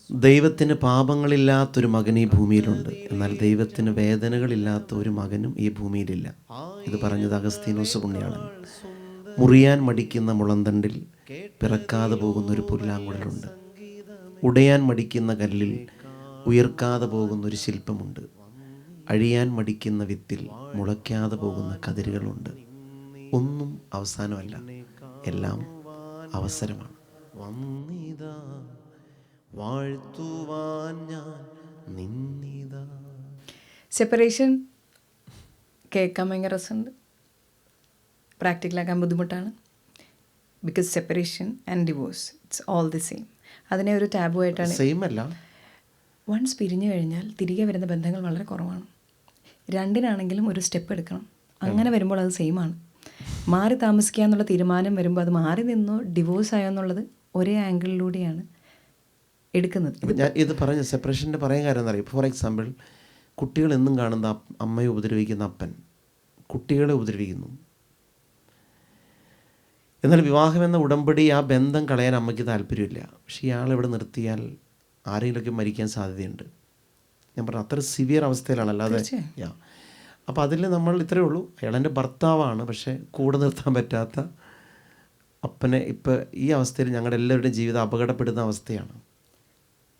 ദൈവത്തിന് പാപങ്ങളില്ലാത്തൊരു മകൻ ഈ ഭൂമിയിലുണ്ട്, എന്നാൽ ദൈവത്തിന് വേദനകളില്ലാത്ത ഒരു മകനും ഈ ഭൂമിയിലില്ല. ഇത് പറഞ്ഞത് അഗസ്തീനോസ് പുണ്യാളൻ. മുറിയാൻ മടിക്കുന്ന മുളന്തണ്ടിൽ പിറക്കാതെ പോകുന്ന ഒരു പുല്ലാങ്കുഴലുണ്ട്. ഉടയാൻ മടിക്കുന്ന കല്ലിൽ ഉയർക്കാതെ പോകുന്ന ഒരു ശില്പമുണ്ട്. അഴിയാൻ മടിക്കുന്ന വിത്തിൽ മുളയ്ക്കാതെ പോകുന്ന കതിരുകളുണ്ട്. ഒന്നും അവസാനമല്ല, എല്ലാം അവസരമാണ്. വന്നിതാ വാഴ്ത്തുവാൻ ഞാൻ നിന്നിതാ. സെപ്പറേഷൻ കേൾക്കാൻ ഭയങ്കര രസമുണ്ട്, പ്രാക്ടിക്കലാക്കാൻ ബുദ്ധിമുട്ടാണ്. Because separation and divorce it's all the same. അതിനെ ഒരു ടാബു ആയിട്ടാണ്. സെയിം അല്ല. വൺസ് പിരിഞ്ഞു കഴിഞ്ഞാൽ തിരികെ വരുന്ന ബന്ധങ്ങൾ വളരെ കുറവാണ്. രണ്ടിനാണെങ്കിലും ഒരു സ്റ്റെപ്പ് എടുക്കണം. അങ്ങനെ വരുമ്പോൾ അത് സെയിമാണ്. മാറി താമസിക്കുക എന്നുള്ള തീരുമാനം വരുമ്പോൾ അത് മാറി നിന്നോ ഡിവോഴ്സ് ആയോ എന്നുള്ളത് ഒരേ ആംഗിളിലൂടെയാണ് എടുക്കുന്നത്. ഞാൻ ഇത് പറഞ്ഞ സെപ്പറേഷൻ്റെ പറയാൻ കാര്യം എന്താ പറയുക? ഫോർ എക്സാമ്പിൾ, കുട്ടികൾ എന്നും കാണുന്ന അമ്മയെ ഉപദ്രവിക്കുന്ന അപ്പൻ കുട്ടികളെ ഉപദ്രവിക്കുന്നു. എന്നാൽ വിവാഹം എന്ന ഉടമ്പടി, ആ ബന്ധം കളയാൻ അമ്മയ്ക്ക് താല്പര്യമില്ല. പക്ഷേ ഇയാളിവിടെ നിർത്തിയാൽ ആരെങ്കിലുമൊക്കെ മരിക്കാൻ സാധ്യതയുണ്ട്. ഞാൻ പറഞ്ഞു അത്ര സിവിയർ അവസ്ഥയിലാണ്. അല്ലാതെ അപ്പോൾ അതിൽ നമ്മൾ ഇത്രയേ ഉള്ളൂ, അയാളെൻ്റെ ഭർത്താവാണ്, പക്ഷേ കൂടെ നിർത്താൻ പറ്റാത്ത അപ്പനെ ഇപ്പോൾ ഈ അവസ്ഥയിൽ ഞങ്ങളുടെ എല്ലാവരുടെയും ജീവിതം അപകടപ്പെടുന്ന അവസ്ഥയാണ്.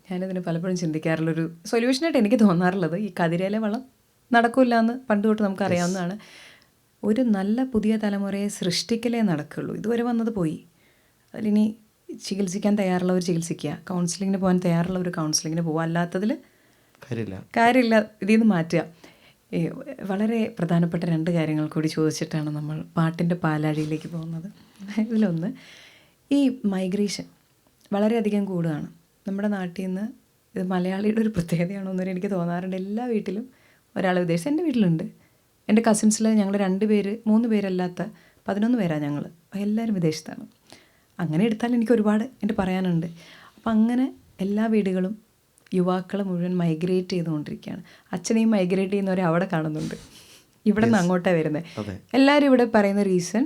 ഞാനിതിന് പലപ്പോഴും ചിന്തിക്കാറുള്ളൊരു സൊല്യൂഷനായിട്ട് എനിക്ക് തോന്നാറുള്ളത്, ഈ കതിരയിലെ വളം നടക്കില്ല എന്ന് പണ്ട് തൊട്ട് നമുക്കറിയാവുന്നതാണ്. ഒരു നല്ല പുതിയ തലമുറയെ സൃഷ്ടിക്കലേ നടക്കുള്ളൂ. ഇതുവരെ വന്നത് പോയി. അതിലിനി ചികിത്സിക്കാൻ തയ്യാറുള്ളവർ ചികിത്സിക്കുക, കൗൺസിലിങ്ങിന് പോകാൻ തയ്യാറുള്ളവർ കൗൺസിലിങ്ങിന് പോവുക, അല്ലാത്തതിൽ കാര്യമില്ല. ഇതിൽ നിന്ന് മാറ്റുക. വളരെ പ്രധാനപ്പെട്ട 2 കാര്യങ്ങൾ കൂടി ചോദിച്ചിട്ടാണ് നമ്മൾ പാട്ടിൻ്റെ പാലാഴിയിലേക്ക് പോകുന്നത്. ഇതിലൊന്ന്, ഈ മൈഗ്രേഷൻ വളരെയധികം കൂടുകയാണ് നമ്മുടെ നാട്ടിൽ നിന്ന്. ഇത് മലയാളിയുടെ ഒരു പ്രത്യേകതയാണോ എന്നൊരു എനിക്ക് തോന്നാറുണ്ട്. എല്ലാ വീട്ടിലും ഒരാൾ വിദേശം. എൻ്റെ വീട്ടിലുണ്ട്. എൻ്റെ കസിൻസിൽ ഞങ്ങൾ 2 പേര് 3 പേരല്ലാത്ത 11 പേരാണ് ഞങ്ങൾ. എല്ലാവരും വിദേശത്താണ്. അങ്ങനെ എടുത്താൽ എനിക്ക് ഒരുപാട് എൻ്റെ പറയാനുണ്ട്. അപ്പം അങ്ങനെ എല്ലാ വീടുകളും യുവാക്കൾ മുഴുവൻ മൈഗ്രേറ്റ് ചെയ്തുകൊണ്ടിരിക്കുകയാണ്. അച്ഛനെയും മൈഗ്രേറ്റ് ചെയ്യുന്നവരെ അവിടെ കാണുന്നുണ്ട്. ഇവിടെ നിന്ന് അങ്ങോട്ടാണ് വരുന്നത്. എല്ലാവരും ഇവിടെ പറയുന്ന റീസൺ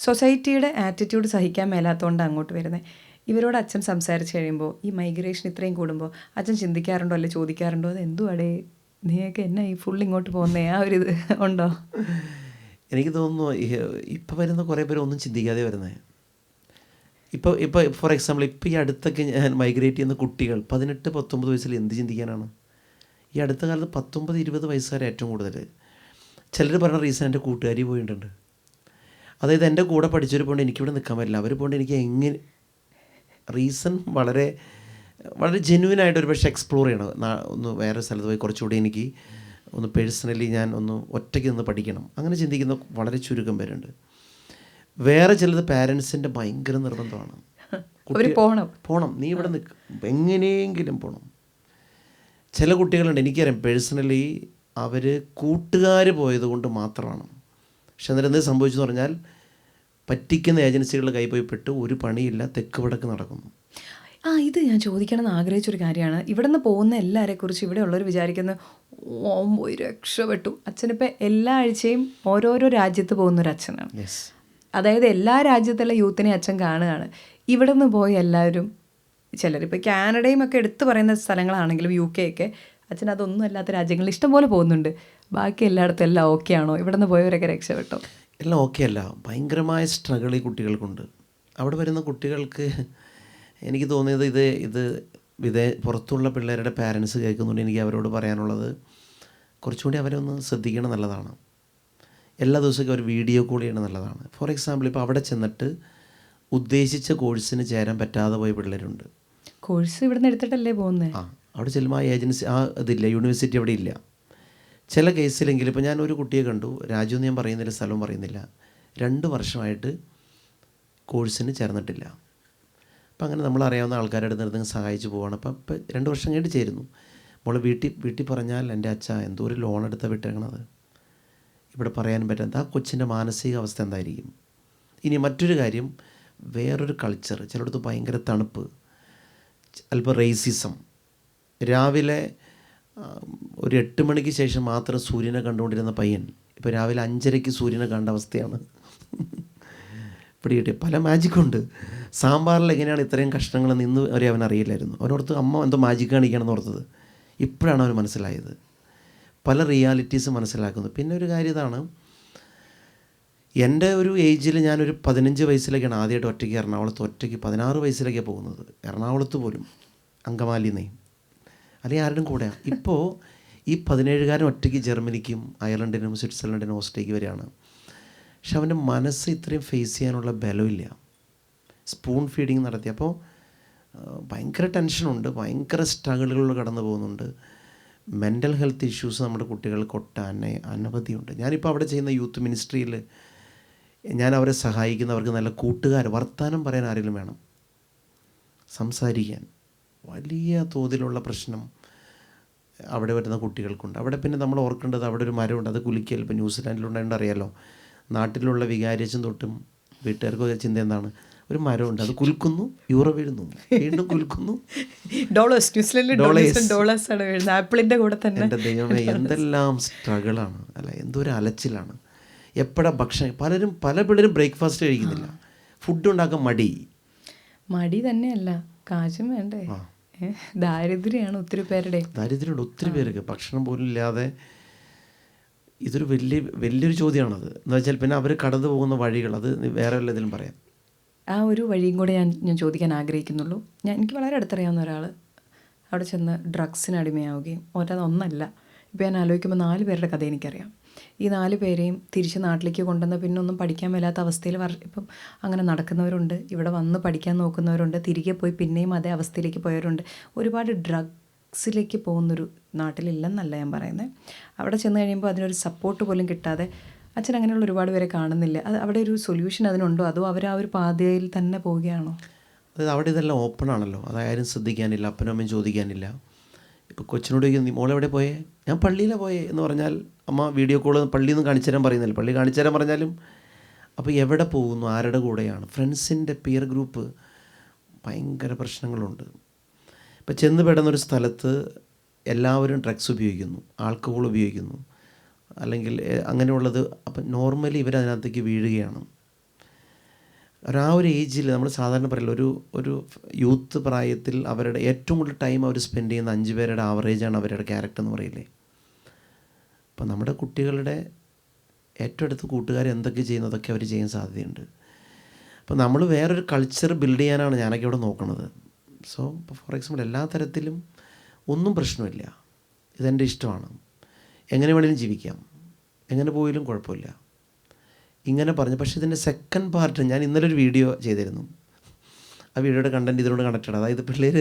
സൊസൈറ്റിയുടെ ആറ്റിറ്റ്യൂഡ് സഹിക്കാൻ മേലാത്തതുകൊണ്ട് അങ്ങോട്ട് വരുന്നത്. ഇവരോട് അച്ഛൻ സംസാരിച്ച് കഴിയുമ്പോൾ, ഈ മൈഗ്രേഷൻ ഇത്രയും കൂടുമ്പോൾ അച്ഛൻ ചിന്തിക്കാറുണ്ടോ, അല്ലെ ചോദിക്കാറുണ്ടോ, അത് എന്തുവാടേ നീയൊക്കെ എന്നാ ഈ ഫുൾ ഇങ്ങോട്ട് പോകുന്നേ, ആ ഒരു ഇത് ഉണ്ടോ? എനിക്ക് തോന്നുന്നു ഇപ്പം വരുന്ന കുറേ പേര് ഒന്നും ചിന്തിക്കാതെ വരുന്നത്. ഇപ്പോൾ ഫോർ എക്സാമ്പിൾ, ഇപ്പോൾ ഈ അടുത്തൊക്കെ ഞാൻ മൈഗ്രേറ്റ് ചെയ്യുന്ന കുട്ടികൾ 18-19 വയസ്സിൽ എന്ത് ചിന്തിക്കാനാണ്? ഈ അടുത്ത കാലത്ത് 19-20 വയസ്സുകാരെ ഏറ്റവും കൂടുതൽ. ചിലർ പറഞ്ഞ റീസൺ എൻ്റെ കൂട്ടുകാരി പോയിട്ടുണ്ട്. അതായത് എൻ്റെ കൂടെ പഠിച്ചവർ പോയിട്ട് എനിക്കിവിടെ നിൽക്കാൻ പറ്റില്ല, അവർ പോയിട്ട് എനിക്ക് എങ്ങനെ റീസൺ വളരെ വളരെ ജെന്യുവനായിട്ട് ഒരു പക്ഷേ എക്സ്പ്ലോർ ചെയ്യണം. ഒന്ന് വേറെ സ്ഥലത്ത് പോയി കുറച്ചുകൂടി എനിക്ക് ഒന്ന് പേഴ്സണലി ഞാൻ ഒന്ന് ഒറ്റയ്ക്ക് നിന്ന് പഠിക്കണം, അങ്ങനെ ചിന്തിക്കുന്ന വളരെ ചുരുക്കം പേരുണ്ട്. വേറെ ചിലത് പാരൻസിൻ്റെ ഭയങ്കര നിർബന്ധമാണ്, പോകണം, നീ ഇവിടെ നിൽക്കും, എങ്ങനെയെങ്കിലും പോകണം. ചില കുട്ടികളുണ്ട്, എനിക്കറിയാം പേഴ്സണലി, അവർ കൂട്ടുകാർ പോയത് കൊണ്ട് മാത്രമാണ്. പക്ഷെ അന്നേരം എന്ത് സംഭവിച്ചെന്ന് പറഞ്ഞാൽ, പറ്റിക്കുന്ന ഏജൻസികളുടെ കൈ പോയി പെട്ട് ഒരു പണിയില്ല, തെക്ക് വടക്ക് നടക്കുന്നു. ഇത് ഞാൻ ചോദിക്കണമെന്ന് ആഗ്രഹിച്ചൊരു കാര്യമാണ്. ഇവിടെ നിന്ന് പോകുന്ന എല്ലാവരെക്കുറിച്ച് ഇവിടെ ഉള്ളവർ വിചാരിക്കുന്നത് പോയി രക്ഷപ്പെട്ടു. അച്ഛനിപ്പോൾ എല്ലാ ആഴ്ചയും ഓരോരോ രാജ്യത്ത് പോകുന്നൊരു അച്ഛനാണ്. അതായത് എല്ലാ രാജ്യത്തുള്ള യൂത്തിനെ അച്ഛൻ കാണുകയാണ്. ഇവിടെ നിന്ന് പോയി എല്ലാവരും, ചിലരിപ്പോൾ കാനഡയും ഒക്കെ എടുത്തു പറയുന്ന സ്ഥലങ്ങളാണെങ്കിലും UK ഒക്കെ, അച്ഛൻ അതൊന്നും അല്ലാത്ത രാജ്യങ്ങളിൽ ഇഷ്ടംപോലെ പോകുന്നുണ്ട്. ബാക്കി എല്ലായിടത്തും എല്ലാം ഓക്കെ ആണോ? ഇവിടെ നിന്ന് പോയവരൊക്കെ രക്ഷപ്പെട്ടോ? എല്ലാം ഓക്കെ അല്ല. ഭയങ്കരമായ സ്ട്രഗിൾ ഈ കുട്ടികൾക്കുണ്ട്. അവിടെ വരുന്ന കുട്ടികൾക്ക് എനിക്ക് തോന്നിയത് ഇത് പുറത്തുള്ള പിള്ളേരുടെ പാരൻസ് കേൾക്കുന്നുണ്ട്. എനിക്ക് അവരോട് പറയാനുള്ളത്, കുറച്ചുകൂടി അവരൊന്ന് ശ്രദ്ധിക്കണം, നല്ലതാണ്. എല്ലാ ദിവസവും അവർ വീഡിയോ കോൾ ചെയ്യണം, നല്ലതാണ്. ഫോർ എക്സാമ്പിൾ, ഇപ്പോൾ അവിടെ ചെന്നിട്ട് ഉദ്ദേശിച്ച കോഴ്സിന് ചേരാൻ പറ്റാതെ പോയ പിള്ളേരുണ്ട്. കോഴ്സ് ഇവിടെ നിന്ന് എടുത്തിട്ടല്ലേ പോകുന്നത്. അവിടെ ചെല്ലുമ്പോൾ ആ ഏജൻസി ഇതില്ല, യൂണിവേഴ്സിറ്റി അവിടെ ഇല്ല. ചില കേസിലെങ്കിലും, ഇപ്പോൾ ഞാൻ ഒരു കുട്ടിയെ കണ്ടു, രാജു എന്ന് ഞാൻ പറയുന്നില്ല, സ്ഥലവും പറയുന്നില്ല, 2 വർഷമായിട്ട് കോഴ്സിന് ചേർന്നിട്ടില്ല. അപ്പം അങ്ങനെ നമ്മളറിയാവുന്ന ആൾക്കാരുടെ അടുത്ത് നിർത്തി സഹായിച്ച് പോവാണ്. അപ്പം 2 വർഷം കഴിഞ്ഞിട്ട് ചേരുന്നു. നമ്മൾ വീട്ടിൽ പറഞ്ഞാൽ, എൻ്റെ അച്ഛ എന്തോ ഒരു ലോൺ എടുത്താൽ വിട്ടേക്കണത്, ഇവിടെ പറയാനും പറ്റാത്ത ആ കൊച്ചിൻ്റെ മാനസികാവസ്ഥ എന്തായിരിക്കും? ഇനി മറ്റൊരു കാര്യം, വേറൊരു കൾച്ചർ, ചിലയിടത്ത് ഭയങ്കര തണുപ്പ്, അല്പം റേസിസം. രാവിലെ ഒരു 8 മണിക്ക് ശേഷം മാത്രം സൂര്യനെ കണ്ടുകൊണ്ടിരുന്ന പയ്യൻ ഇപ്പോൾ രാവിലെ 5:30 സൂര്യനെ കണ്ട അവസ്ഥയാണ്. പിടികിട്ടി. പല മാജിക്കുണ്ട്. സാമ്പാറിൽ എങ്ങനെയാണ് ഇത്രയും കഷ്ണങ്ങളെന്ന് ഇന്ന് വരെ അവൻ അറിയില്ലായിരുന്നു. അവനോർത്ത് അമ്മ എന്തോ മാജിക്ക് കാണിക്കുകയാണെന്ന് ഓർത്തത്. ഇപ്പോഴാണ് അവൻ മനസ്സിലായത്. പല റിയാലിറ്റീസ് മനസ്സിലാക്കുന്നത്. പിന്നെ ഒരു കാര്യം ഇതാണ്, എൻ്റെ ഒരു ഏജിൽ ഞാനൊരു 15 വയസ്സിലേക്കാണ് ആദ്യമായിട്ട് ഒറ്റയ്ക്ക് എറണാകുളത്ത് ഒറ്റയ്ക്ക് 16 വയസ്സിലേക്കാണ് പോകുന്നത്. എറണാകുളത്ത് പോലും അങ്കമാലിന്നേ, അല്ലെങ്കിൽ ആരുടെയും കൂടെയാണ്. ഇപ്പോൾ ഈ 17കാരൻ ഒറ്റയ്ക്ക് ജർമ്മനിക്കും അയർലൻഡിനും സ്വിറ്റ്സർലൻഡിനും ഓസ്ട്രേലിയക്ക് വരെയാണ്. പക്ഷെ അവൻ്റെ മനസ്സ് ഇത്രയും ഫേസ് ചെയ്യാനുള്ള ബലമില്ല. സ്പൂൺ ഫീഡിങ് നടത്തി. അപ്പോൾ ഭയങ്കര ടെൻഷനുണ്ട്, ഭയങ്കര സ്ട്രഗിളുകളിൽ കടന്നു പോകുന്നുണ്ട്. മെൻ്റൽ ഹെൽത്ത് ഇഷ്യൂസ് നമ്മുടെ കുട്ടികൾക്ക് ഒട്ടാനെ അനവധിയുണ്ട്. ഞാനിപ്പോൾ അവിടെ ചെയ്യുന്ന യൂത്ത് മിനിസ്ട്രിയിൽ ഞാൻ അവരെ സഹായിക്കുന്നവർക്ക് നല്ല കൂട്ടുകാർ, വർത്തമാനം പറയാൻ ആരെങ്കിലും വേണം, സംസാരിക്കാൻ. വലിയ തോതിലുള്ള പ്രശ്നം അവിടെ വരുന്ന കുട്ടികൾക്കുണ്ട്. അവിടെ പിന്നെ നമ്മൾ ഓർക്കേണ്ടത്, അവിടെ ഒരു മരമുണ്ട്, അത് കുലിക്കൽ. ഇപ്പോൾ ന്യൂസിലാൻഡിലുണ്ടായതുകൊണ്ട് അറിയാമല്ലോ, നാട്ടിലുള്ള വികാരിയച്ഛൻ തൊട്ടും വീട്ടുകാർക്ക് ചിന്ത എന്താണ്, ഒരു മരമുണ്ട്, അത് കുലുക്കുന്നു, യൂറോ വീഴുന്നു, വീണ്ടും കുലുക്കുന്നു, ഡോളേഴ്സ്. ന്യൂസിലൻഡിൽ ഡോളേഴ്സ് ആണ് വീഴുന്നത്, ആപ്പിളിൻ്റെ കൂടെ തന്നെ. എൻ്റെ ദൈവമേ, എന്തെല്ലാം സ്ട്രഗിളാണ് അല്ല, എന്തൊരു അലച്ചിലാണ്. എപ്പോഴാണ് ഭക്ഷണം, പല പിള്ളേരും ബ്രേക്ക്ഫാസ്റ്റ് കഴിക്കുന്നില്ല, ഫുഡ് ഉണ്ടാക്കാൻ മടി തന്നെയല്ല, കാശും വേണ്ടേ. ദാരിദ്ര്യമാണ് ഒത്തിരി പേരുടെ. ദാരിദ്ര്യമുണ്ട് ഒത്തിരി പേർക്ക്, ഭക്ഷണം പോലും ഇല്ലാതെ. ഇതൊരു വലിയൊരു ചോദ്യമാണത്. എന്ന് വെച്ചാൽ പിന്നെ അവർ കടന്നു പോകുന്ന വഴികൾ, അത് വേറെ വല്ലതിലും പറയാം. ആ ഒരു വഴിയും കൂടെ ഞാൻ ചോദിക്കാൻ ആഗ്രഹിക്കുന്നുള്ളൂ. എനിക്ക് വളരെ അടുത്തറിയാവുന്ന ഒരാൾ അവിടെ ചെന്ന് ഡ്രഗ്സിന് അടിമയാവുകയും, ഒന്നല്ല, ഇപ്പോൾ ഞാൻ ആലോചിക്കുമ്പോൾ 4 പേരുടെ കഥ എനിക്കറിയാം. ഈ 4 പേരെയും തിരിച്ച് നാട്ടിലേക്ക് കൊണ്ടുവന്ന് പിന്നെ ഒന്നും പഠിക്കാൻ മേലാത്ത അവസ്ഥയിൽ ഇപ്പം അങ്ങനെ നടക്കുന്നവരുണ്ട്, ഇവിടെ വന്ന് പഠിക്കാൻ നോക്കുന്നവരുണ്ട്, തിരികെ പോയി പിന്നെയും അതേ അവസ്ഥയിലേക്ക് പോയവരുണ്ട്. ഒരുപാട് ഡ്രഗ്സിലേക്ക് പോകുന്നൊരു നാട്ടിലില്ലെന്നല്ല ഞാൻ പറയുന്നത്. അവിടെ ചെന്ന് കഴിയുമ്പോൾ അതിനൊരു സപ്പോർട്ട് പോലും കിട്ടാതെ അച്ഛൻ അങ്ങനെയുള്ള ഒരുപാട് പേരെ കാണുന്നില്ല. അത് അവിടെ ഒരു സൊല്യൂഷൻ അതിനുണ്ടോ, അതോ അവർ ആ ഒരു പാതയിൽ തന്നെ പോവുകയാണോ? അതായത് അവിടെ ഇതെല്ലാം ഓപ്പൺ ആണല്ലോ, അതാരും ശ്രദ്ധിക്കാനില്ല, അപ്പനും അമ്മയും ചോദിക്കാനില്ല. ഇപ്പോൾ കൊച്ചിനോട് ചോദിക്കുന്നു, മോളെവിടെ പോയേ, ഞാൻ പള്ളിയിലാണ് പോയേ എന്ന് പറഞ്ഞാൽ അമ്മ വീഡിയോ കോൾ പള്ളിയിൽ നിന്ന് കാണിച്ചു തരാൻ പറയുന്നില്ല, പള്ളി കാണിച്ചു തരാൻ പറഞ്ഞാലും. അപ്പോൾ എവിടെ പോകുന്നു, ആരുടെ കൂടെയാണ്, ഫ്രണ്ട്സിൻ്റെ പിയർ ഗ്രൂപ്പ്, ഭയങ്കര പ്രശ്നങ്ങളുണ്ട്. ഇപ്പോൾ ചെന്ന് പെടുന്നൊരു സ്ഥലത്ത് എല്ലാവരും ഡ്രഗ്സ് ഉപയോഗിക്കുന്നു, ആൽക്കഹോൾ ഉപയോഗിക്കുന്നു, അല്ലെങ്കിൽ അങ്ങനെയുള്ളത്. അപ്പം നോർമലി ഇവരതിനകത്തേക്ക് വീഴുകയാണ്. ഒരു ഏജിൽ നമ്മൾ സാധാരണ പറയില്ല, ഒരു യൂത്ത് പ്രായത്തിൽ അവരുടെ ഏറ്റവും കൂടുതൽ ടൈം അവർ സ്പെൻഡ് ചെയ്യുന്ന 5 പേരുടെ ആവറേജാണ് അവരുടെ ക്യാരക്ടർ എന്ന് പറയില്ലേ. അപ്പോൾ നമ്മുടെ കുട്ടികളുടെ ഏറ്റവും അടുത്ത കൂട്ടുകാർ എന്തൊക്കെ ചെയ്യുന്നതൊക്കെ അവർ ചെയ്യാൻ സാധ്യതയുണ്ട്. അപ്പോൾ നമ്മൾ വേറൊരു കൾച്ചർ ബിൽഡ് ചെയ്യാനാണ് ഞാനൊക്കെ ഇവിടെ നോക്കുന്നത്. സോ ഇപ്പോൾ ഫോർ എക്സാമ്പിൾ എല്ലാ തരത്തിലും ഒന്നും പ്രശ്നമില്ല, ഇതെൻ്റെ ഇഷ്ടമാണ്, എങ്ങനെ വേണമെങ്കിലും ജീവിക്കാം, എങ്ങനെ പോയാലും കുഴപ്പമില്ല, ഇങ്ങനെ പറഞ്ഞു. പക്ഷേ ഇതിൻ്റെ സെക്കൻഡ് പാർട്ട് ഞാൻ ഇന്നലെ ഒരു വീഡിയോ ചെയ്തിരുന്നു. ആ വീഡിയോയുടെ കണ്ടൻറ്റ് ഇതിനോട് കണക്റ്റഡ്. അതായത് പിള്ളേർ,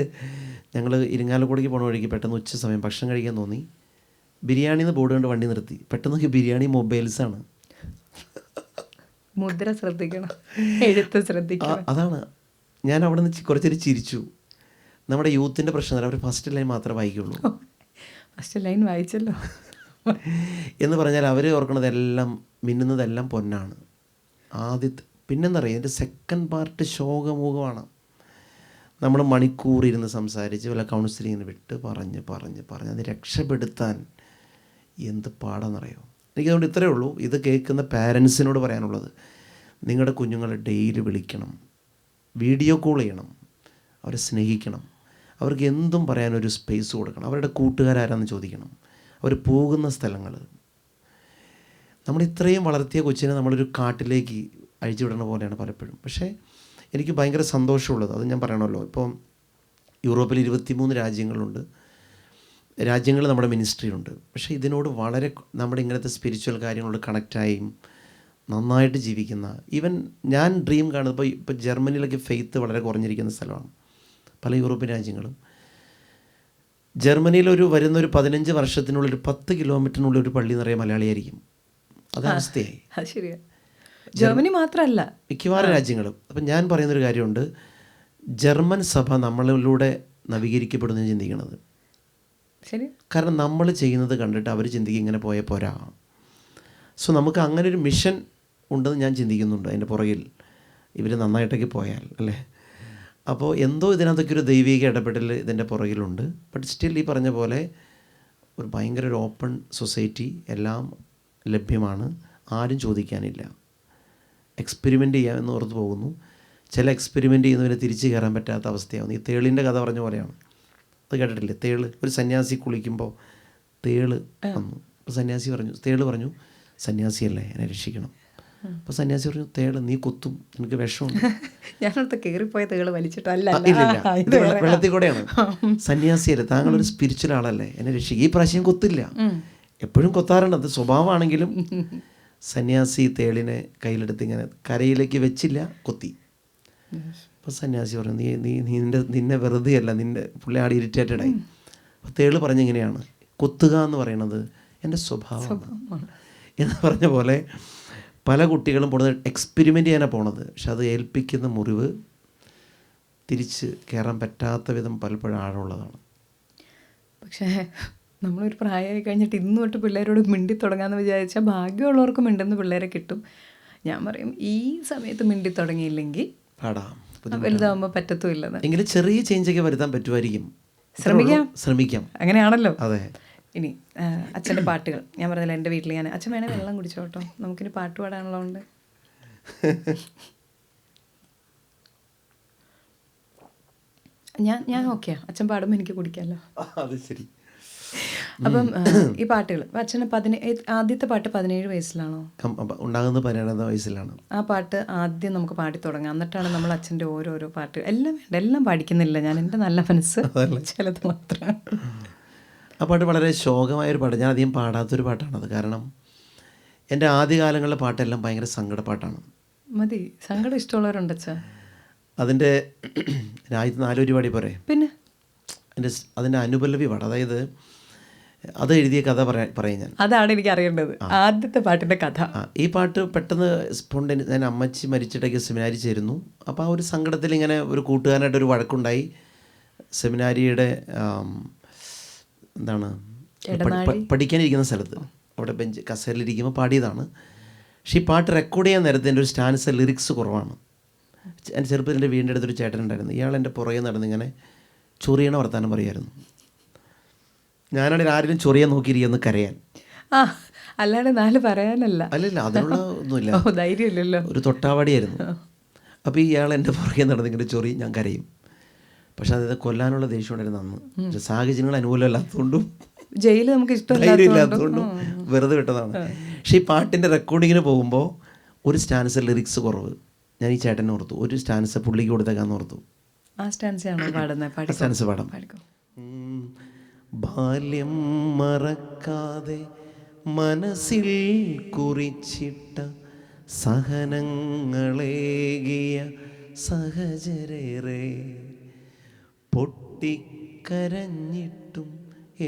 ഞങ്ങൾ ഇരിങ്ങാലക്കുടയ്ക്ക് പോണ വഴിക്ക് പെട്ടെന്ന് ഉച്ച സമയം ഭക്ഷണം കഴിക്കാൻ തോന്നി, ബിരിയാണിന്ന് ബോർഡ് കൊണ്ട് വണ്ടി നിർത്തി. പെട്ടെന്ന് ബിരിയാണി മൊബൈൽസാണ്. മുദ്ര ശ്രദ്ധിക്കണം, എഴുത്ത് ശ്രദ്ധിക്കണം. അതാണ് ഞാൻ അവിടെ നിന്ന് കുറച്ചൊരു ചിരിച്ചു. നമ്മുടെ യൂത്തിൻ്റെ പ്രശ്നം, അവർ ഫസ്റ്റ് ലൈൻ മാത്രമേ വായിക്കുള്ളൂ. ഫസ്റ്റ് ലൈൻ വായിച്ചല്ലോ എന്ന് പറഞ്ഞാൽ അവർ ഓർക്കണതെല്ലാം, മിന്നുന്നതെല്ലാം പൊന്നാണ് പിന്നെന്തറിയാം, എൻ്റെ സെക്കൻഡ് പാർട്ട് ശോകമുഖമാണ്. നമ്മൾ മണിക്കൂർ ഇരുന്ന് സംസാരിച്ച് വല്ല കൗൺസിലിങ്ങിന് വിട്ട് പറഞ്ഞ് അത് രക്ഷപ്പെടുത്താൻ എന്ത് പാടാന്നറിയോ. എനിക്കതുകൊണ്ട് ഇത്രയേ ഉള്ളൂ. ഇത് കേൾക്കുന്ന പാരൻസിനോട് പറയാനുള്ളത്, നിങ്ങളുടെ കുഞ്ഞുങ്ങളെ ഡെയിലി വിളിക്കണം, വീഡിയോ കോൾ ചെയ്യണം, അവരെ സ്നേഹിക്കണം, അവർക്ക് എന്തും പറയാനൊരു സ്പേസ് കൊടുക്കണം, അവരുടെ കൂട്ടുകാരാരാന്ന് ചോദിക്കണം, അവർ പോകുന്ന സ്ഥലങ്ങൾ. നമ്മൾ ഇത്രയും വളർത്തിയ കൊച്ചിനെ നമ്മളൊരു കാട്ടിലേക്ക് അഴിച്ചു വിടുന്ന പോലെയാണ് പലപ്പോഴും. പക്ഷേ എനിക്ക് ഭയങ്കര സന്തോഷമുള്ളത്, അത് ഞാൻ പറയണമല്ലോ, ഇപ്പോൾ യൂറോപ്പിൽ 23 രാജ്യങ്ങളുണ്ട്, രാജ്യങ്ങൾ നമ്മുടെ മിനിസ്ട്രി ഉണ്ട്. പക്ഷേ ഇതിനോട് വളരെ നമ്മുടെ ഇങ്ങനത്തെ സ്പിരിച്വൽ കാര്യങ്ങളോട് കണക്റ്റായും നന്നായിട്ട് ജീവിക്കുന്ന, ഈവൻ ഞാൻ ഡ്രീം കാണുന്നത് ഇപ്പോൾ ജർമ്മനിയിലൊക്കെ ഫെയ്ത്ത് വളരെ കുറഞ്ഞിരിക്കുന്ന സ്ഥലമാണ് പല യൂറോപ്യൻ രാജ്യങ്ങളും. ജർമ്മനിയിൽ വരുന്നൊരു 15 വർഷത്തിനുള്ളിൽ 10 കിലോമീറ്ററിനുള്ളിൽ ഒരു പള്ളി നിറയെ മലയാളിയായിരിക്കും. അതവസ്ഥയായി. ശരിയാണ്. ജർമ്മനി മാത്രമല്ല, മിക്കവാറും രാജ്യങ്ങളും. അപ്പം ഞാൻ പറയുന്നൊരു കാര്യമുണ്ട്, ജർമ്മൻ സഭ നമ്മളിലൂടെ നവീകരിക്കപ്പെടുന്നു ചിന്തിക്കണത്. ശരി. കാരണം നമ്മൾ ചെയ്യുന്നത് കണ്ടിട്ട് അവർ ചിന്തിക്കും ഇങ്ങനെ പോയാൽ പോരാ. സോ നമുക്ക് അങ്ങനെ ഒരു മിഷൻ ഉണ്ടെന്ന് ഞാൻ ചിന്തിക്കുന്നുണ്ട്. അതിൻ്റെ പുറകിൽ ഇവർ നന്നായിട്ടൊക്കെ പോയാൽ അല്ലേ. അപ്പോൾ എന്തോ ഇതിനകത്തൊക്കെ ഒരു ദൈവിക ഇടപെടൽ ഇതിൻ്റെ പുറകിലുണ്ട്. ബട്ട് സ്റ്റിൽ ഈ പറഞ്ഞ പോലെ ഒരു ഭയങ്കര ഒരു ഓപ്പൺ സൊസൈറ്റി, എല്ലാം ലഭ്യമാണ്, ആരും ചോദിക്കാനില്ല, എക്സ്പെരിമെൻ്റ് ചെയ്യാമെന്ന് ഓർത്ത് പോകുന്നു. ചില എക്സ്പെരിമെൻ്റ് ചെയ്യുന്നവരെ തിരിച്ച് കയറാൻ പറ്റാത്ത അവസ്ഥയാവുന്നു. ഈ തേളിൻ്റെ കഥ പറഞ്ഞ പോലെയാണ്. അത് കേട്ടിട്ടില്ലേ? തേള്, ഒരു സന്യാസി കുളിക്കുമ്പോൾ തേള് വന്നു. അപ്പോൾ സന്യാസി പറഞ്ഞു, തേള് പറഞ്ഞു, സന്യാസിയല്ലേ, എന്നെ രക്ഷിക്കണം. അപ്പോൾ സന്യാസി പറഞ്ഞു, തേള് നീ കുത്തും, എനിക്ക് വിഷമുണ്ട്. ഞാനടുത്ത് കയറിപ്പോയ തേള് വലിച്ചിട്ടല്ല. ഇല്ല, ഇത് വെള്ളത്തിൽ കൂടെയാണ്. സന്യാസിയല്ലേ, താങ്കളൊരു സ്പിരിച്വൽ ആളല്ലേ, എന്നെ രക്ഷിക്കും. ഈ പ്രാവശ്യം കൊത്തില്ല, എപ്പോഴും കൊത്താറുണ്ട്, അത് സ്വഭാവമാണെങ്കിലും. സന്യാസി തേളിനെ കയ്യിലെടുത്ത് ഇങ്ങനെ കരയിലേക്ക് വെച്ചില്ല, കൊത്തി. അപ്പോൾ സന്യാസി പറഞ്ഞു, നിന്നെ വെറുതെ അല്ല, പുള്ളി ആടി ഇറിറ്റേറ്റഡായി. അപ്പോൾ തേള് പറഞ്ഞിങ്ങനെയാണ്, കൊത്തുക എന്ന് പറയുന്നത് എൻ്റെ സ്വഭാവമാണ് എന്ന് പറഞ്ഞ പോലെ പല കുട്ടികളും പോണത് എക്സ്പെരിമെൻ്റ് ചെയ്യാനാണ് പോണത്. പക്ഷെ അത് ഏൽപ്പിക്കുന്ന മുറിവ് തിരിച്ച് കയറാൻ പറ്റാത്ത വിധം പലപ്പോഴും ആഴമുള്ളതാണ്. പക്ഷേ നമ്മളൊരു പ്രായമായി കഴിഞ്ഞിട്ട് ഇന്ന് തൊട്ട് പിള്ളേരോട് മിണ്ടി തുടങ്ങാമെന്ന് വിചാരിച്ചാൽ ഭാഗ്യമുള്ളവർക്ക് മിണ്ടുന്ന പിള്ളേരെ കിട്ടും. ഞാൻ പറയും, ഈ സമയത്ത് മിണ്ടി തുടങ്ങിയില്ലെങ്കിൽ പാടാം, വലുതാവുമ്പോൾ പറ്റത്തുമില്ലെന്ന്. എങ്കിലും ചെറിയ ചേഞ്ചൊക്കെ വരുത്താൻ പറ്റുമായിരിക്കും. ശ്രമിക്കാം. അങ്ങനെയാണല്ലോ. അതെ. ഇനി അച്ഛൻ്റെ പാട്ടുകൾ, ഞാൻ പറഞ്ഞില്ല എൻ്റെ വീട്ടിൽ ഞാൻ, അച്ഛൻ വേണേൽ വെള്ളം കുടിച്ചോ കേട്ടോ, നമുക്കിനി പാട്ട് പാടാനുള്ളതുകൊണ്ട്. ഞാൻ ഓക്കെയാണ്, അച്ഛൻ പാടുമ്പോൾ എനിക്ക് കുടിക്കാമല്ലോ. അത് ശരി. അപ്പം ഈ പാട്ടുകൾ അച്ഛന് ആദ്യത്തെ പാട്ട് 17 വയസ്സിലാണോ ഉണ്ടാകുന്നത്? 17 വയസ്സിലാണ്. ആ പാട്ട് ആദ്യം നമുക്ക് പാടി തുടങ്ങാം, എന്നിട്ടാണ് നമ്മൾ അച്ഛൻ്റെ ഓരോരോ പാട്ടുകൾ. എല്ലാം പാടിക്കുന്നില്ല ഞാൻ, എൻ്റെ നല്ല മനസ്സ് ചിലത് മാത്രം. ആ പാട്ട് വളരെ ശോകമായൊരു പാട്ട്, ഞാൻ അധികം പാടാത്തൊരു പാട്ടാണത്. കാരണം എൻ്റെ ആദ്യകാലങ്ങളിലെ പാട്ടെല്ലാം ഭയങ്കര സങ്കടപ്പാട്ടാണ്. മതി, സങ്കടം ഇഷ്ടമുള്ളവരുണ്ട് അച്ഛാ. അതിൻ്റെ ആദ്യത്തെ 4 വരി പാടി പോരെ? പിന്നെ അതിൻ്റെ അനുപല്ലവി പാട്ട്, അതായത് അത് എഴുതിയ കഥ പറയാം ഞാൻ. അതാണ് എനിക്ക് അറിയേണ്ടത്, ആദ്യത്തെ പാട്ടിൻ്റെ കഥ. ഈ പാട്ട് പെട്ടെന്ന് ഞാൻ അമ്മച്ചി മരിച്ചിട്ടൊക്കെ സെമിനാരി ചേരുന്നു. അപ്പോൾ ആ ഒരു സങ്കടത്തിൽ ഇങ്ങനെ ഒരു കൂട്ടുകാരനായിട്ടൊരു വഴക്കുണ്ടായി. സെമിനാരിയുടെ പഠിക്കാനിരിക്കുന്ന സ്ഥലത്ത് അവിടെ ബെഞ്ച് കസേരയിലിരിക്കുമ്പോൾ പാടിയതാണ്. പക്ഷേ ഈ പാട്ട് റെക്കോർഡ് ചെയ്യാൻ നേരത്തെ എൻ്റെ ഒരു സ്റ്റാൻസ് ലിറിക്സ് കുറവാണ്. എൻ്റെ ചെറുപ്പത്തിൽ എൻ്റെ വീടിൻ്റെ അടുത്തൊരു ചേട്ടനുണ്ടായിരുന്നു. ഇയാൾ എൻ്റെ പുറകെ നടന്നിങ്ങനെ ചൊറിയണ വർത്താനം പറയുമായിരുന്നു. ഞാനാണെങ്കിൽ ആരെങ്കിലും ചൊറിയാൻ നോക്കിയിരിക്കുന്നു കരയാൻ. അല്ലാതെ 4 പറയാനല്ല. അല്ലല്ല, അതിനുള്ള ഒന്നുമില്ല, ധൈര്യമില്ലല്ലോ. ഒരു തൊട്ടാവാടിയായിരുന്നു. അപ്പോൾ ഇയാൾ എൻ്റെ പുറകെ നടന്നിങ്ങനെ ചൊറി, ഞാൻ കരയും. പക്ഷെ അതായത് കൊല്ലാനുള്ള ദേഷ്യം ഉണ്ടായിരുന്നു അന്ന്. സാഹചര്യങ്ങൾ അനുകൂലമല്ലാത്തതുകൊണ്ടും ജയില് നമുക്ക് ഇഷ്ടമില്ലാത്തതുകൊണ്ടും വെറുതെ വിട്ടതാണ്. പക്ഷേ ഈ പാട്ടിൻ്റെ റെക്കോർഡിങ്ങിന് പോകുമ്പോൾ ഒരു സ്റ്റാൻസ് ലിറിക്സ് കുറവ്. ഞാൻ ഈ ചേട്ടനെ ഓർത്തു, ഒരു സ്റ്റാൻസ് പുള്ളിക്ക് കൊടുത്തേക്കാന്ന് ഓർത്തു. ആ സ്റ്റാൻസാണോ പാടുന്നത്? സ്റ്റാൻസ് പാടാം. ബാല്യം മറക്കാതെ മനസ്സിൽ കുറിച്ചിട്ട സഹനങ്ങളേകിയ സഹചരേറെ, പൊട്ടിക്കരഞ്ഞിട്ടും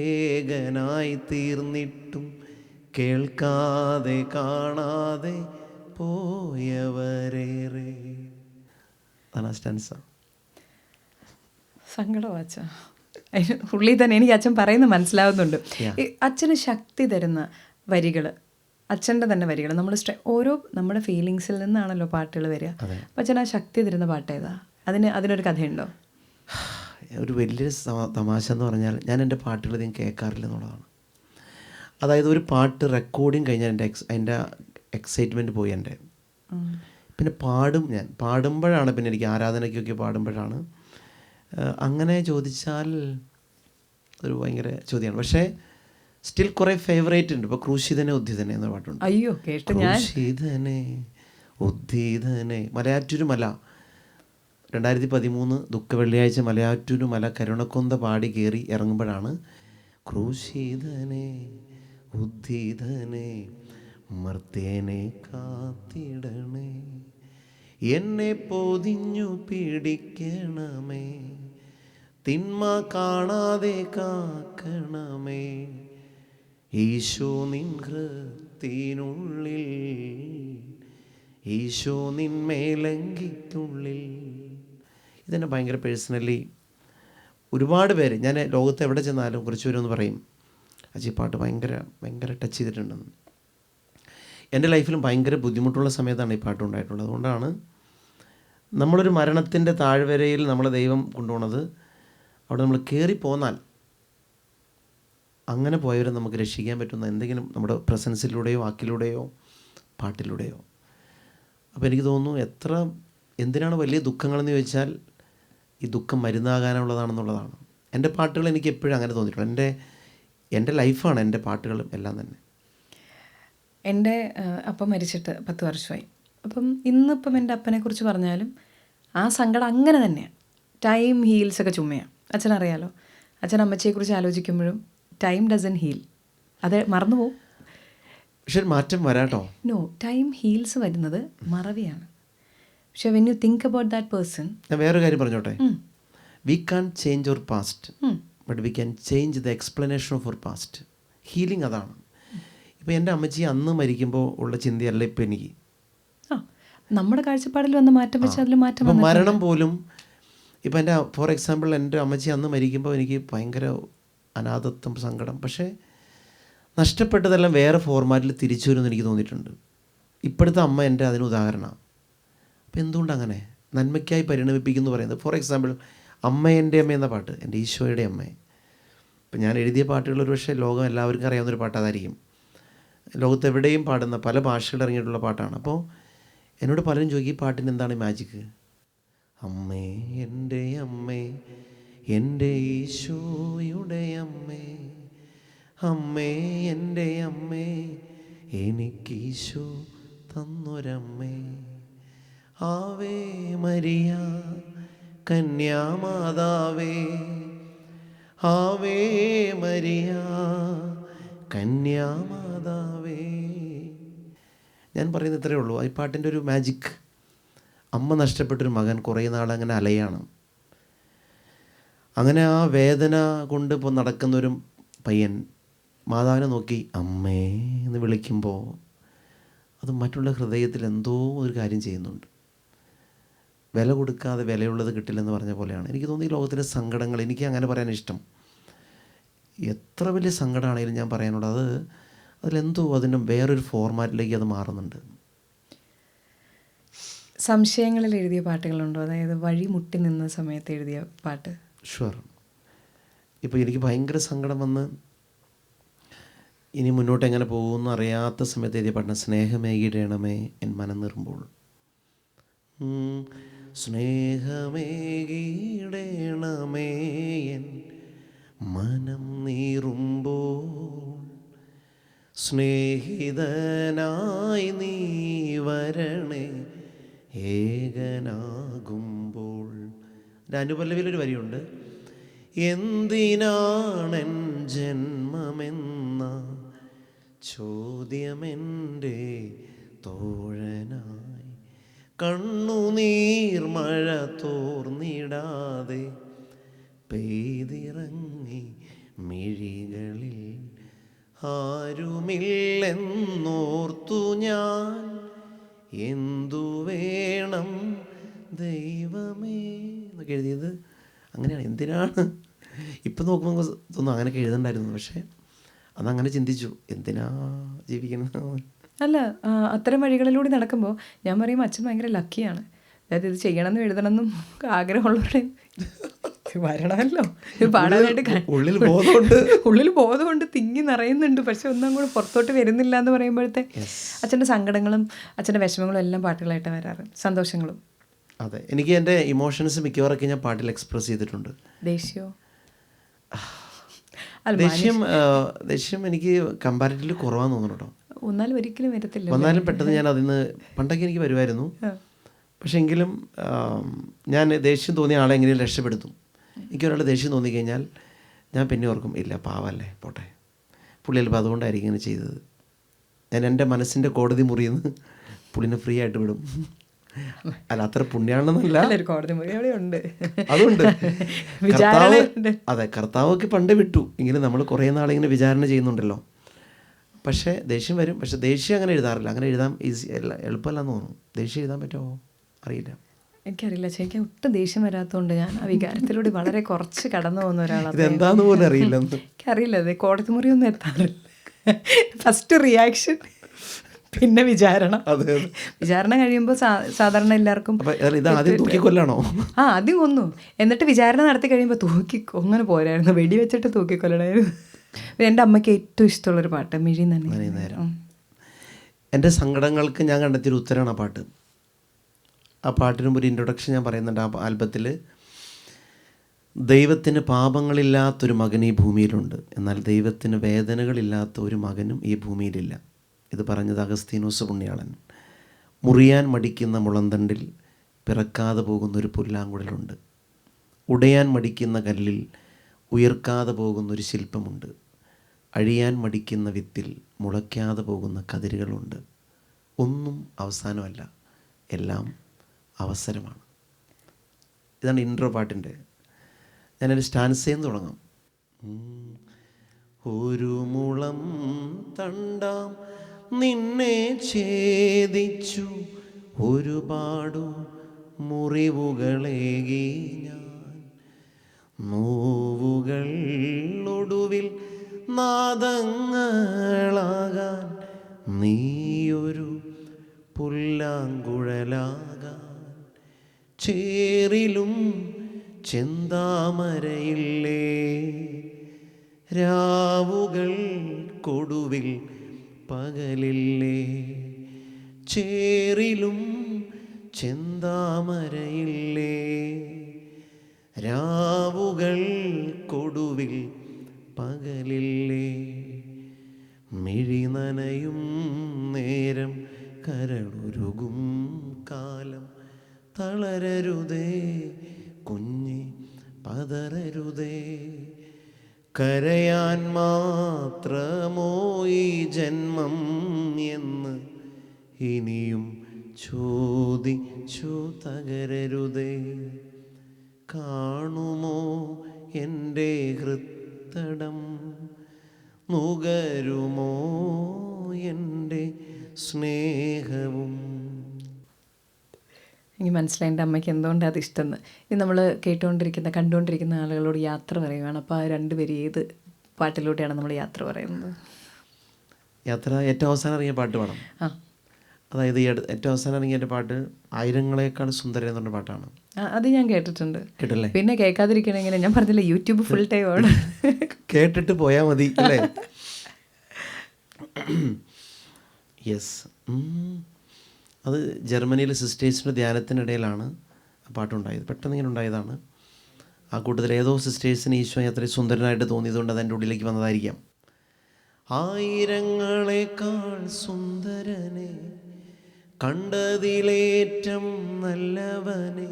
ഏകനായി തീർന്നിട്ടും കേൾക്കാതെ കാണാതെ പോയവരേറെ. അതാണ് സ്റ്റാൻസ. സങ്കടവാച്ച ഉള്ളി തന്നെ എനിക്ക് അച്ഛൻ പറയുന്നത് മനസ്സിലാവുന്നുണ്ട്. അച്ഛന് ശക്തി തരുന്ന വരികൾ, അച്ഛൻ്റെ തന്നെ വരികൾ, നമ്മൾ ഓരോ നമ്മുടെ ഫീലിങ്സിൽ നിന്നാണല്ലോ പാട്ടുകൾ വരിക. അപ്പം അച്ഛൻ ആ ശക്തി തരുന്ന പാട്ട് ഏതാ? അതിനൊരു കഥയുണ്ടോ? ഒരു വലിയൊരു തമാശ എന്ന് പറഞ്ഞാൽ, ഞാൻ എൻ്റെ പാട്ടുകൾ അധികം കേൾക്കാറില്ല എന്നുള്ളതാണ്. അതായത് ഒരു പാട്ട് റെക്കോർഡിങ് കഴിഞ്ഞാൽ അതിൻ്റെ എക്സൈറ്റ്മെൻറ്റ് പോയി എൻ്റെ. പിന്നെ ഞാൻ പാടുമ്പോഴാണ്, പിന്നെ എനിക്ക് ആരാധനയ്ക്കൊക്കെ പാടുമ്പോഴാണ്. അങ്ങനെ ചോദിച്ചാൽ ഒരു ഭയങ്കര ചോദ്യമാണ്. പക്ഷേ സ്റ്റിൽ കുറേ ഫേവറേറ്റ് ഉണ്ട്. ഇപ്പോൾ ക്രൂശിതനെ ഉദ്ധിതനെ എന്ന പാട്ടുണ്ട്. അയ്യോ കേട്ടു ഞാൻ. ക്രൂശിതനെ ഉദ്ധിതനെ, മലയാറ്റൂര് മല 2013 ദുഃഖ വെള്ളിയാഴ്ച മലയാറ്റൂര് മല കരുണക്കൊന്ത പാടി കയറി ഇറങ്ങുമ്പോഴാണ് ക്രൂശിതനെ ഉദ്ധിതനെ മർത്തേനെ കാത്തിടണേ, എന്നെ പൊതിഞ്ഞു പിടിക്കണമേ, തിന്മ കാണാതെ കാക്കണമേ, ഈശോ നിൻ ഹൃത്തിനുള്ളിൽ, ഈശോ നിൻ മേലങ്കിക്കുള്ളിൽ. ഇതെന്നെ ഭയങ്കര പേഴ്സണലി ഒരുപാട് പേര്, ഞാൻ ലോകത്ത് എവിടെ ചെന്നാലും കുറച്ച് പേരൊന്ന് പറയും, അജി പാട്ട് ഭയങ്കര ഭയങ്കര ടച്ച് ചെയ്തിട്ടുണ്ടെന്ന്. എൻ്റെ ലൈഫിലും ഭയങ്കര ബുദ്ധിമുട്ടുള്ള സമയത്താണ് ഈ പാട്ട് ഉണ്ടായിട്ടുള്ളത്. അതുകൊണ്ടാണ് നമ്മളൊരു മരണത്തിൻ്റെ താഴ്വരയിൽ നമ്മളെ ദൈവം കൊണ്ടുപോകുന്നത്. അവിടെ നമ്മൾ കയറിപ്പോന്നാൽ അങ്ങനെ പോയവരെ നമുക്ക് രക്ഷിക്കാൻ പറ്റുന്ന എന്തെങ്കിലും നമ്മുടെ പ്രസൻസിലൂടെയോ വാക്കിലൂടെയോ പാട്ടിലൂടെയോ. അപ്പോൾ എനിക്ക് തോന്നുന്നു എന്തിനാണ് വലിയ ദുഃഖങ്ങളെന്ന് ചോദിച്ചാൽ ഈ ദുഃഖം മരുന്നാകാനുള്ളതാണെന്നുള്ളതാണ്. എൻ്റെ പാട്ടുകൾ എനിക്ക് എപ്പോഴും അങ്ങനെ തോന്നിയിട്ടുണ്ട്. എൻ്റെ ലൈഫാണ് എൻ്റെ പാട്ടുകളും എല്ലാം തന്നെ. എൻ്റെ അപ്പം മരിച്ചിട്ട് 10 വർഷമായി. അപ്പം ഇന്നിപ്പം എൻ്റെ അപ്പനെക്കുറിച്ച് പറഞ്ഞാലും ആ സങ്കടം അങ്ങനെ തന്നെയാണ്. ടൈം ഹീൽസൊക്കെ ചുമ്മയാണ്. അച്ഛനറിയാലോ, അച്ഛൻ അമ്മച്ചിയെക്കുറിച്ച് ആലോചിക്കുമ്പോഴും ടൈം ഡസൻ ഹീൽ, അത് മറന്നു പോവും. പക്ഷെ മാറ്റം വരാട്ടോ. നോ, ടൈം ഹീൽസ് വരുന്നത് മറവിയാണ്. പക്ഷെ when you think about that person. ഞാൻ വേറൊരു കാര്യം പറഞ്ഞോട്ടെ. We can change our past, but we can change the explanation of our past. Healing അതാണ്. ഇപ്പോൾ എൻ്റെ അമ്മച്ചി അന്ന് മരിക്കുമ്പോൾ ഉള്ള ചിന്തയല്ല ഇപ്പോൾ എനിക്ക്. നമ്മുടെ കാഴ്ചപ്പാടിൽ വന്ന മാറ്റം വെച്ച് അതിൽ മാറ്റം. ഇപ്പം മരണം പോലും ഇപ്പം എൻ്റെ ഫോർ എക്സാമ്പിൾ എൻ്റെ അമ്മച്ചി അന്ന് മരിക്കുമ്പോൾ എനിക്ക് ഭയങ്കര അനാഥത്വം, സങ്കടം. പക്ഷേ നഷ്ടപ്പെട്ടതെല്ലാം വേറെ ഫോർമാറ്റിൽ തിരിച്ചു വരുമെന്ന് എനിക്ക് തോന്നിയിട്ടുണ്ട്. ഇപ്പോഴത്തെ അമ്മ എൻ്റെ അതിന് ഉദാഹരണമാണ്. അപ്പോൾ എന്തുകൊണ്ടങ്ങനെ നന്മയ്ക്കായി പരിണമിപ്പിക്കുന്നു പറയുന്നത്. ഫോർ എക്സാമ്പിൾ അമ്മ എൻ്റെ അമ്മ എന്ന പാട്ട്, എൻ്റെ ഈശോയുടെ അമ്മ. ഇപ്പം ഞാൻ എഴുതിയ പാട്ടുകൾ ഒരു പക്ഷേ ലോകം എല്ലാവർക്കും അറിയാവുന്നൊരു പാട്ട് അതായിരിക്കും. ലോകത്തെവിടെയും പാടുന്ന പല ഭാഷകൾ ഇറങ്ങിയിട്ടുള്ള പാട്ടാണ്. അപ്പോൾ എന്നോട് പലരും ചോദിക്കും, ഈ പാട്ടിന് എന്താണ് മാജിക്ക്? അമ്മേ എൻ്റെ അമ്മേ, എൻ്റെ ഈശോയുടെ അമ്മേ, അമ്മേ എൻ്റെ അമ്മേ, എനിക്കീശോ തന്നൊരമ്മേ, ആവേ മരിയ കന്യാമാതാവേ, ആവേ മരിയ കന്യാമാതാവേ. ഞാൻ പറയുന്നത് ഇത്രയേ ഉള്ളൂ. ഈ പാട്ടിൻ്റെ ഒരു മാജിക്. അമ്മ നഷ്ടപ്പെട്ടൊരു മകൻ കുറേ നാളങ്ങനെ അലയാണ്. അങ്ങനെ ആ വേദന കൊണ്ട് ഇപ്പോൾ നടക്കുന്നൊരു പയ്യൻ മാതാവിനെ നോക്കി അമ്മേ എന്ന് വിളിക്കുമ്പോൾ അത് മറ്റുള്ള ഹൃദയത്തിൽ എന്തോ ഒരു കാര്യം ചെയ്യുന്നുണ്ട്. വില കൊടുക്കാതെ വിലയുള്ളത് കിട്ടില്ലെന്ന് പറഞ്ഞ പോലെയാണ്. എനിക്ക് തോന്നി ഈ ലോകത്തിലെ സങ്കടങ്ങൾ, എനിക്ക് അങ്ങനെ പറയാൻ ഇഷ്ടം. എത്ര വലിയ സങ്കടമാണെങ്കിലും ഞാൻ പറയാനുള്ളത് അതിലെന്തോ അതിൻ്റെ വേറൊരു ഫോർമാറ്റിലേക്ക് അത് മാറുന്നുണ്ട്. സംശയങ്ങളിൽ എഴുതിയ പാട്ടുകളുണ്ടോ? അതായത് വഴി മുട്ടി നിന്ന സമയത്ത് എഴുതിയ പാട്ട്? ഷുവർ. ഇപ്പോൾ എനിക്ക് ഭയങ്കര സങ്കടം വന്ന് ഇനി മുന്നോട്ട് എങ്ങനെ പോകുമെന്ന് അറിയാത്ത സമയത്ത് എഴുതിയ പാട്ടാണ് സ്നേഹമേകിടേണമേ എൻ മനം നീറുമ്പോൾ. സ്നേഹമേകിടേണമേ എൻ മനം നീറുമ്പോൾ, സ്നേഹിതനായി നീ വരണേ ഏകനാകുമ്പോൾ. എൻ്റെ അനുപല്ലവിയിലൊരു വരിയുണ്ട്, എന്തിനാണെൻ ജന്മമെന്ന ചോദ്യമെൻ്റെ തോഴനായി, കണ്ണുനീർ മഴ തോർന്നിടാതെ പെയ്തിറങ്ങി മിഴികളിൽ, ആരുമില്ലെന്നോർത്തു ഞാൻ എന്തു വേണം ദൈവമേ എന്നൊക്കെ എഴുതിയത് അങ്ങനെയാണ്. എന്തിനാണ് ഇപ്പം നോക്കുമ്പോൾ തോന്നുന്നു അങ്ങനെയൊക്കെ എഴുതണ്ടായിരുന്നു. പക്ഷേ അതങ്ങനെ ചിന്തിച്ചു, എന്തിനാ ജീവിക്കുന്നത്. അല്ല, അത്തരം വഴികളിലൂടെ നടക്കുമ്പോൾ ഞാൻ പറയും അച്ഛൻ ഭയങ്കര ലക്കിയാണ്. അതായത് ഇത് ചെയ്യണമെന്നും എഴുതണമെന്നും ആഗ്രഹമുള്ളവരുടെ വരണമല്ലോ, പാടാനായിട്ട് ഉള്ളിൽ ബോധമുണ്ട്, തിങ്ങി നിറയുന്നുണ്ട്. പക്ഷെ ഒന്നും അങ്ങോട്ട് പുറത്തോട്ട് വരുന്നില്ല എന്ന് പറയുമ്പോഴത്തെ അച്ഛൻ്റെ സങ്കടങ്ങളും അച്ഛൻ്റെ വിഷമങ്ങളും എല്ലാം പാട്ടുകളായിട്ട് വരാറ്, സന്തോഷങ്ങളും. അതെ, എനിക്ക് എൻ്റെ ഇമോഷൻസ് മിക്കവാറൊക്കെ ഞാൻ പാട്ടിൽ എക്സ്പ്രസ് ചെയ്തിട്ടുണ്ട്. ദേഷ്യം എനിക്ക് കമ്പാരിറ്റീവ്ലി കുറവാന്ന് തോന്നുന്നു കേട്ടോ. ഒന്നാലും ഒരിക്കലും വരത്തില്ല. വന്നാലും പെട്ടെന്ന് ഞാൻ അതിൽ നിന്ന് പണ്ടൊക്കെ എനിക്ക് വരുമായിരുന്നു. പക്ഷെ എങ്കിലും ഞാൻ ദേഷ്യം തോന്നിയ ആളെ എങ്ങനെയും രക്ഷപ്പെടുത്തും. എനിക്കൊരാൾ ദേഷ്യം തോന്നിക്കഴിഞ്ഞാൽ ഞാൻ പിന്നെ ഓർക്കും, ഇല്ല പാവല്ലേ പോട്ടെ, പുള്ളി ചിലപ്പോൾ അതുകൊണ്ടായിരിക്കും ഇങ്ങനെ ചെയ്തത്. ഞാൻ എൻ്റെ മനസ്സിൻ്റെ കോടതി മുറിയിൽ നിന്ന് പുള്ളിനെ ഫ്രീ ആയിട്ട് വിടും. അല്ല, അത്ര പുണ്യാണെന്നല്ല, അതുണ്ട്. അതെ, കർത്താവൊക്കെ പണ്ടേ വിട്ടു. ഇങ്ങനെ നമ്മൾ കുറേ നാളിങ്ങനെ വിചാരണ ചെയ്യുന്നുണ്ടല്ലോ. പക്ഷേ ദേഷ്യം വരും. പക്ഷെ ദേഷ്യം അങ്ങനെ എഴുതാറില്ല. അങ്ങനെ എഴുതാൻ ഈസി അല്ല, എളുപ്പമല്ലെന്ന് തോന്നുന്നു. ദേഷ്യം എഴുതാൻ പറ്റുമോ അറിയില്ല. എനിക്കറിയില്ല, എനിക്ക് ഒട്ടും ദേഷ്യം വരാത്തതുകൊണ്ട് ഞാൻ ആ വികാരത്തിലൂടെ വളരെ കുറച്ച് കടന്നു പോകുന്ന ഒരാളാണ്. ഇതെന്താന്ന് പോലും അറിയില്ല. എനിക്കറിയില്ല, അതെ, കോടതി മുറിയൊന്നും എത്താറില്ല. ഫസ്റ്റ് റിയാക്ഷൻ, പിന്നെ വിചാരണ. വിചാരണ കഴിയുമ്പോൾ സാധാരണ എല്ലാവർക്കും ആദ്യം കൊന്നു, എന്നിട്ട് വിചാരണ നടത്തി കഴിയുമ്പോൾ അങ്ങനെ പോരായിരുന്നു, വെടി വെച്ചിട്ട് തൂക്കിക്കൊല്ലണമായിരുന്നു. എൻ്റെ അമ്മയ്ക്ക് ഏറ്റവും ഇഷ്ടമുള്ളൊരു പാട്ട് മിഴി തന്നെ. എൻ്റെ സങ്കടങ്ങൾക്ക് ഞാൻ കണ്ടെത്തിയൊരു ഉത്തരമാണ് ആ പാട്ട്. ആ പാട്ടിനും ഒരു ഇൻട്രൊഡക്ഷൻ ഞാൻ പറയുന്നുണ്ട്. ആ ആൽബത്തിൽ ദൈവത്തിന് പാപങ്ങളില്ലാത്തൊരു മകൻ ഈ ഭൂമിയിലുണ്ട്, എന്നാൽ ദൈവത്തിന് വേദനകളില്ലാത്ത ഒരു മകനും ഈ ഭൂമിയിലില്ല. ഇത് പറഞ്ഞത് അഗസ്തീനോസ് പുണ്യാളൻ. മുറിയാൻ മടിക്കുന്ന മുളന്തണ്ടിൽ പിറക്കാതെ പോകുന്നൊരു പുല്ലാങ്കുഴലുണ്ട്. ഉടയാൻ മടിക്കുന്ന കല്ലിൽ ഉയർക്കാതെ പോകുന്നൊരു ശില്പമുണ്ട്. അഴിയാൻ മടിക്കുന്ന വിത്തിൽ മുളയ്ക്കാതെ പോകുന്ന കതിരുകളുണ്ട്. ഒന്നും അവസാനമല്ല, എല്ലാം അവസരമാണ്. ഇതാണ് ഇൻട്രോ പാട്ടിൻ്റെ. ഞാനൊരു സ്റ്റാൻസേന്ന് തുടങ്ങാം. ഒരു മുളം തണ്ടാം നിന്നെ ഛേദിച്ചു, ഒരുപാടു മുറിവുകളേകി ഞാൻ, നോവുകൾ ഒടുവിൽ നാദങ്ങളാകാൻ നീയൊരു പുല്ലാങ്കുഴലാകാൻ, ചേറിലും ചെന്താമരയില്ലേ രാവുകൾ കൊടുവിൽ പകലില്ലേ, ചേറിലും ചെന്താമരയില്ലേ രാവുകൾ കൊടുവിൽ പകലില്ലേ, മിഴി നനയും നേരം കരളുരുകും കാലം, തളരരുതേ കുഞ്ഞെ പതറരുതേ, കരയാൻ മാത്രമോ ഈ ജന്മം എന്ന് ഇനിയും ചോദിച്ചു തകരരുതേ, കാണുമോ എൻ്റെ ഹൃത്തടം, നുകരുമോ എൻ്റെ സ്നേഹവും. എനിക്ക് മനസ്സിലായി എൻ്റെ അമ്മയ്ക്ക് എന്തുകൊണ്ടാണ് അത് ഇഷ്ടമെന്ന്. ഇത് നമ്മൾ കണ്ടുകൊണ്ടിരിക്കുന്ന ആളുകളോട് യാത്ര പറയുകയാണ്. അപ്പോൾ ആ രണ്ടുപേരും ഏത് പാട്ടിലൂടെയാണ് നമ്മൾ യാത്ര പറയുന്നത്? യാത്ര ഏറ്റവും അവസാനം ഇറങ്ങിയ പാട്ട് പാടാം. അതായത് ഈ ഏറ്റവും അവസാനം ഇറങ്ങിയ എൻ്റെ പാട്ട് ആയിരങ്ങളെക്കാൾ സുന്ദരം എന്ന് പറഞ്ഞ പാട്ടാണ്. അത് ഞാൻ കേട്ടിട്ടുണ്ട്. കേട്ടല്ലേ? പിന്നെ കേൾക്കാതിരിക്കണമെങ്കിൽ ഞാൻ പറഞ്ഞില്ല, യൂട്യൂബ് ഫുൾ ടൈം ആണ്. കേട്ടിട്ട് പോയാൽ മതി അല്ലേ? യെസ്. അത് ജർമ്മനിയിലെ സിസ്റ്റേഴ്സിൻ്റെ ധ്യാനത്തിനിടയിലാണ് ആ പാട്ടുണ്ടായത്. പെട്ടെന്ന് ഇങ്ങനെ ഉണ്ടായതാണ്. ആ കൂട്ടത്തിൽ ഏതോ സിസ്റ്റേഴ്സിന് ഈശോ അത്രയും സുന്ദരനായിട്ട് തോന്നിയതുകൊണ്ട് അത് എൻ്റെ ഉള്ളിലേക്ക് വന്നതായിരിക്കാം. ആയിരങ്ങളെക്കാൾ സുന്ദരനെ, കണ്ടതിലേറ്റം നല്ലവനെ,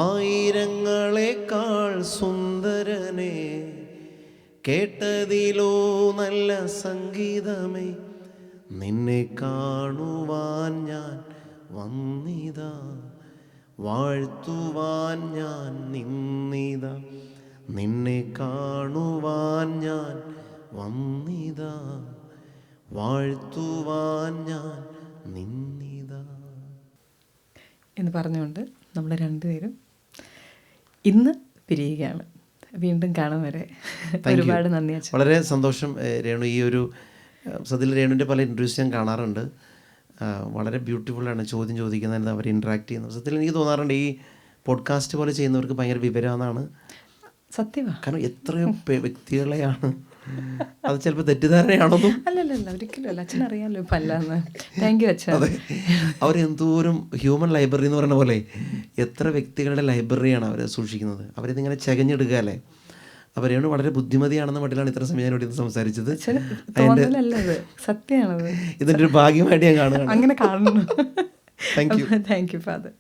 ആയിരങ്ങളെക്കാൾ സുന്ദരനെ, കേട്ടതിലോ നല്ല സംഗീതമേ, നിന്നെ കാണുവാൻ ഞാൻ വന്നിതാ, വാഴ്ത്തുവാൻ ഞാൻ നിന്നിതാ, നിന്നെ കാണുവാൻ ഞാൻ വന്നിതാ, വാഴ്ത്തുവാൻ ഞാൻ നിന്നിതാ എന്ന് പറഞ്ഞുകൊണ്ട് നമ്മൾ രണ്ടുപേരും ഇന്ന് പിരിയുകയാണ്. വീണ്ടും കാണാൻ വരെ ഒരുപാട് നന്ദി അച്ഛൻ. വളരെ സന്തോഷം രേണു. ഈ ഒരു സത്യത്തിൽ രേണുവിൻ്റെ പല ഇൻ്റർവ്യൂസ് ഞാൻ കാണാറുണ്ട്. വളരെ ബ്യൂട്ടിഫുള്ളാണ് ചോദ്യം ചോദിക്കുന്നത്, അവർ ഇൻട്രാക്ട് ചെയ്യുന്നത്. സത്യത്തിൽ എനിക്ക് തോന്നാറുണ്ട് ഈ പോഡ്കാസ്റ്റ് പോലെ ചെയ്യുന്നവർക്ക് ഭയങ്കര വിവരമെന്നാണ്. സത്യമാണ്. കാരണം എത്രയോ വ്യക്തികളെയാണ്, അത് ചിലപ്പോൾ തെറ്റിദ്ധാരണയാണോന്നും. അല്ലല്ല, ഒരിക്കലും അല്ല. അച്ഛൻ അറിയാമല്ലോ ഇപ്പം അല്ലാന്ന്. താങ്ക് യു അച്ഛൻ. അതെ, അവരെന്തോരം ഹ്യൂമൻ ലൈബ്രറി എന്ന് പറയുന്ന പോലെ എത്ര വ്യക്തികളുടെ ലൈബ്രറിയാണ് അവർ സൂക്ഷിക്കുന്നത്. അവരിതിങ്ങനെ ചകഞ്ഞെടുക്കുക അല്ലേ. അവരെയാണ് വളരെ ബുദ്ധിമതിയാണെന്ന മട്ടിലാണ് ഇത്ര സമയം ഞാനോട് ഇത് സംസാരിച്ചത്. സത്യമാണത്. ഇതിൻ്റെ ഒരു ഭാഗ്യമായിട്ട് ഞാൻ കാണുകയാണ്. അങ്ങനെ കാണുന്നു. Thank you. Thank you father.